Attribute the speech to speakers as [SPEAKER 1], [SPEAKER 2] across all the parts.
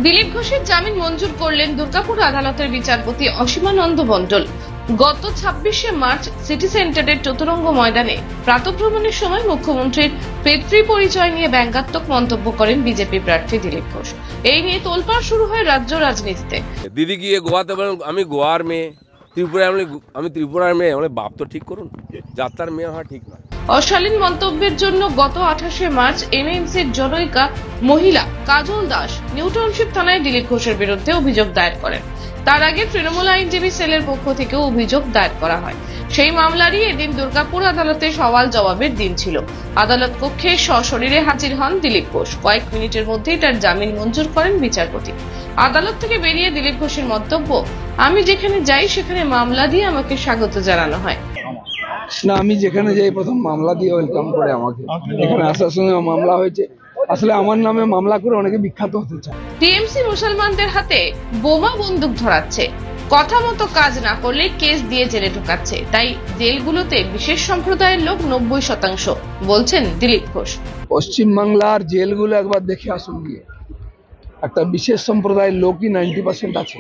[SPEAKER 1] দিলীপ ঘোষের জামিন মঞ্জুর করলেন দুর্গাপুর আদালতের বিচারপতি অসীমানন্দ মণ্ডল। গত 26শে মার্চ সিটি সেন্টারের চতুরঙ্গ ময়দানে প্রাতঃভ্রমণের সময় মুখ্যমন্ত্রীর পিতৃ পরিচয় নিয়ে ব্যঙ্গাত্মক মন্তব্য করেন বিজেপি প্রার্থী দিলীপ ঘোষ। এই নিয়ে তোলপাড় শুরু হয় রাজ্য রাজনীতিতে।
[SPEAKER 2] দিদি গিয়ে গোয়াতে বলেন আমি গোয়ার মেয়ে, আমি ত্রিপুরার মেয়ে, মানে বাপ তো ঠিক করুন, যাত্রার মেয়ে হওয়া ঠিক না।
[SPEAKER 1] অশালীন মন্তব্যের জন্য গত 28শে মার্চ এমএনসির জনৈকা মহিলা কাজল দাস নিউ টাউনশিপ থানায় দিলীপ ঘোষের বিরুদ্ধে অভিযোগ দায়ের করেন। তার আগে তৃণমূল আইনজীবী সেলের পক্ষ থেকেও অভিযোগ দায়ের করা হয়। সেই মামলারই এদিন দুর্গাপুর আদালতে সওয়াল জবাবের দিন ছিল। আদালত কক্ষে সশরীরে হাজির হন দিলীপ ঘোষ। কয়েক মিনিটের মধ্যেই তার জামিন মঞ্জুর করেন বিচারপতি। আদালত থেকে বেরিয়ে দিলীপ ঘোষের মন্তব্য, আমি যেখানে যাই সেখানে মামলা দিয়ে আমাকে স্বাগত জানানো হয়।
[SPEAKER 3] না, আমি যেখানে যাই প্রথম মামলা দিয়ে ওয়েলকাম করে আমাকে। এখানে আসার সময় মামলা হয়েছে, আসলে আমার নামে মামলা করে অনেকে বিখ্যাত হতে চায়।
[SPEAKER 1] টিএমসি মুসলমানদের হাতে বোমা বন্দুক ধরাচ্ছে, কথা মতো কাজ না করলে কেস দিয়ে জেলে ঢোকাচ্ছে, তাই জেলগুলোতে বিশেষ সম্প্রদায়ের লোক 90% বলছেন দিলীপ ঘোষ।
[SPEAKER 3] পশ্চিম বাংলার জেলগুলো একবার দেখে আসুন গিয়ে, একটা বিশেষ সম্প্রদায়ের লোকই 90% আছে।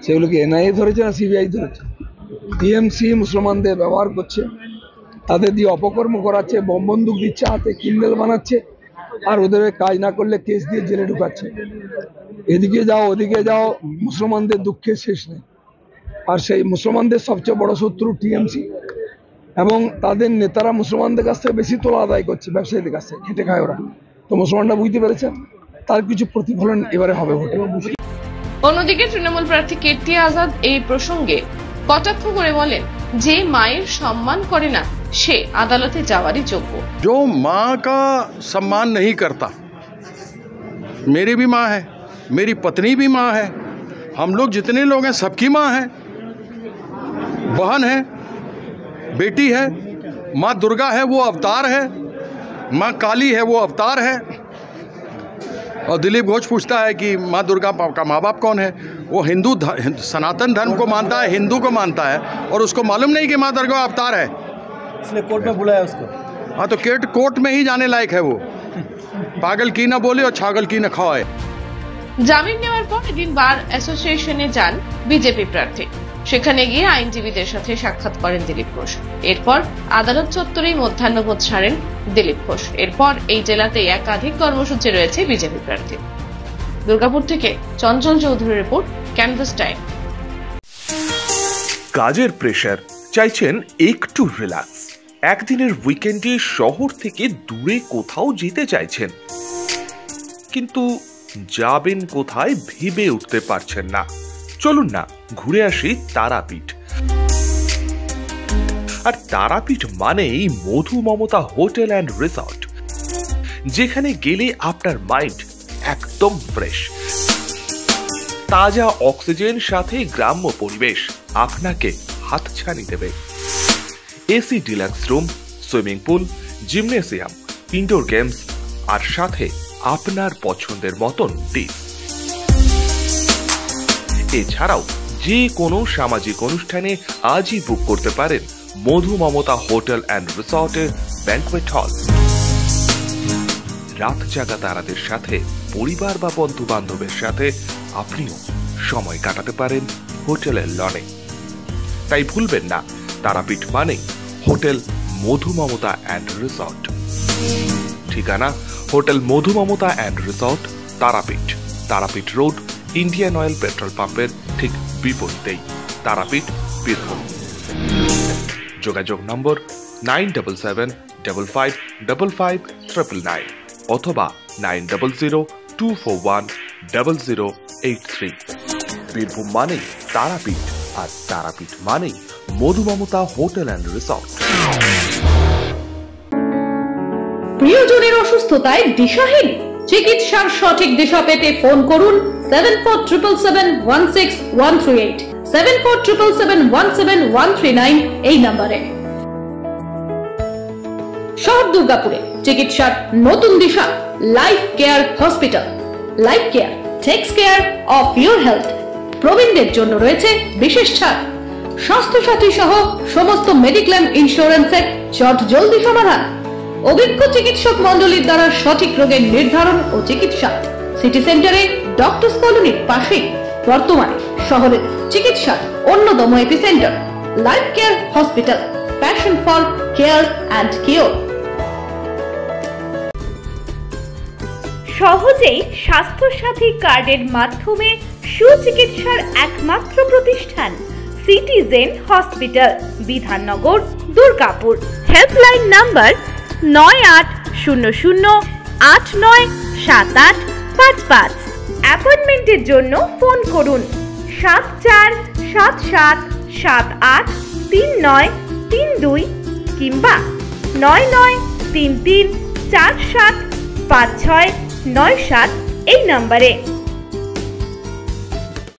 [SPEAKER 3] সেগুলোকে এনআইএ ধরেছে না সিবিআই ধরেছে? টিএমসি মুসলমানদের ব্যবহার করছে, তাদের দিয়ে অপকর্ম করাচ্ছে, বোম বন্দুক দিচ্ছে হাতে, ক্রিমিনাল বানাচ্ছে, আর ওদের কাজ না করলে কেস দিয়ে জেলে ঢুকাচ্ছে। এদিকে যাও ওদিকে যাও, মুসলমানদের দুঃখের শেষ নেই। আর সেই মুসলমানদের সবচেয়ে বড় শত্রু টিএমসি, এবং তাদের নেতারা মুসলমানদের কাছ থেকে বেশি তোলা আদায় করছে, ব্যবসায়ীদের কাছে খেটে খায় ওরা। তো মুসলমানরা বুঝতে পেরেছে তার কিছু প্রতিফলন এবারে হবে ভোটে।
[SPEAKER 1] অন্যদিকে তৃণমূল প্রার্থী কীর্তি আজাদ এই প্রসঙ্গে কটাক্ষ করে বলেন, যে মায়ের সম্মান করে না সে আদালতে যাওয়ারই যোগ্য।
[SPEAKER 4] जो माँ का सम्मान नहीं करता, मेरी भी माँ है, मेरी पत्नी भी माँ है, हम लोग जितने लोग हैं सबकी माँ है, बहन है, बेटी है, माँ दुर्गा है वो अवतार है, माँ काली है वो अवतार है। और दिलीप घोष पूछता है कि माँ दुर्गा का माँ बाप कौन है? वो हिंदू सनातन धर्म को मानता है, हिंदू को मानता है, और उसको मालूम नहीं कि माँ दुर्गा अवतार है,
[SPEAKER 5] इसलिए कोर्ट में बुलाया उसको।
[SPEAKER 4] हाँ, तो कोर्ट में ही जाने लायक है वो। पागल की ना बोले और छागल की ना खाए।
[SPEAKER 1] জামিন নেওয়ার পর এদিন বার অ্যাসোসিয়েশনে যান বিজেপি প্রার্থী। সেখানে গিয়ে আইনজীবীদের সাথে সাক্ষাৎ করেন দিলীপ ঘোষ। এরপর আদালত চত্বরেই মধ্যাহ্নভোজ ছাড়েন দিলীপ ঘোষ। এরপর এই জেলাতে একাধিক কর্মসূচি রয়েছে বিজেপি প্রার্থী। দুর্গাপুর থেকে চঞ্চল চৌধুরীর রিপোর্ট, ক্যানভাস টাইম।
[SPEAKER 6] কাজের প্রেসার, চাইছেন একটু রিল্যাক্স, একদিনের উইকেন্ডে শহর থেকে দূরে কোথাও যেতে চাইছেন, কিন্তু যাবেন কোথায় ভেবে উঠতে পারছেন না। চলুন না ঘুরে আসি তারাপীঠ। আর তারাপীঠ মানেই মধু মমতা হোটেল অ্যান্ড রিসর্ট, যেখানে গেলে আপনার মাইন্ড একদম ফ্রেশ। তাজা অক্সিজেন সাথে গ্রাম্য পরিবেশ আপনাকে হাতছানি দেবে। AC deluxe room, swimming pool, gymnasium, indoor games, আর সাথে আপনার পছন্দের মতন ডিশ। এছাড়াও যে কোনো সামাজিক অনুষ্ঠানে আজই বুক করতে পারেন মধু মমতা হোটেল অ্যান্ড রিসর্টের ব্যাংকুয়েট হল। রাত জাগা তারাদের সাথে, পরিবার বা বন্ধু বান্ধবের সাথে আপনিও সময় কাটাতে পারেন হোটেলের লনে। তাই ভুলবেন না, তারাপীঠ মানে hotel Madhu Mamata and resort. ঠিকানা hotel Madhu Mamata and resort, Tarapith, Tarapith road, Indian Oil petrol পাম্পের ঠিক বিপরীতেই, তারাপীঠ, বীরভূম। যোগাযোগ নম্বর 9775555599 অথবা 9002410083। বীরভূম মানেই তারাপীঠ, আর তারাপীঠ মানেই মধু মমতা হোটেল অ্যান্ড রিসর্ট।
[SPEAKER 7] প্রিয়জনের অসুস্থতায় দিশাহীন, চিকিৎসার সঠিক দিশা পেতে ফোন করুন 7477716138, 7477717139 এই নম্বরে। শহর দুর্গাপুরে চিকিৎসার নতুন দিশা, Life Care Hospital. Life Care takes care of your health. প্রবীণদের জন্য রয়েছে বিশেষ ছাড়। স্বাস্থ্য সাথী সহ সমস্ত মেডিক্লেম ইন্স্যুরেন্সের চট জলদি সমাধান। অভিজ্ঞ চিকিৎসক মণ্ডলীর দ্বারা সঠিক রোগের নির্ধারণ ও চিকিৎসা। সিটি সেন্টারে ডক্টরস কলোনির পাশেই বর্তমানে শহরের চিকিৎসার অন্যতম epicentre life Care hospital, passion for care and cure.
[SPEAKER 8] সহজেই স্বাস্থ্যসাথী কার্ডের মাধ্যমে সুচিকিৎসার একমাত্র প্রতিষ্ঠান citizen hospital, Bidhannagar, Durgapur. Helpline number 9800897855। অ্যাপয়েন্টমেন্টের জন্য ফোন করুন 7477783932 কিংবা 9933475697 এই নম্বরে।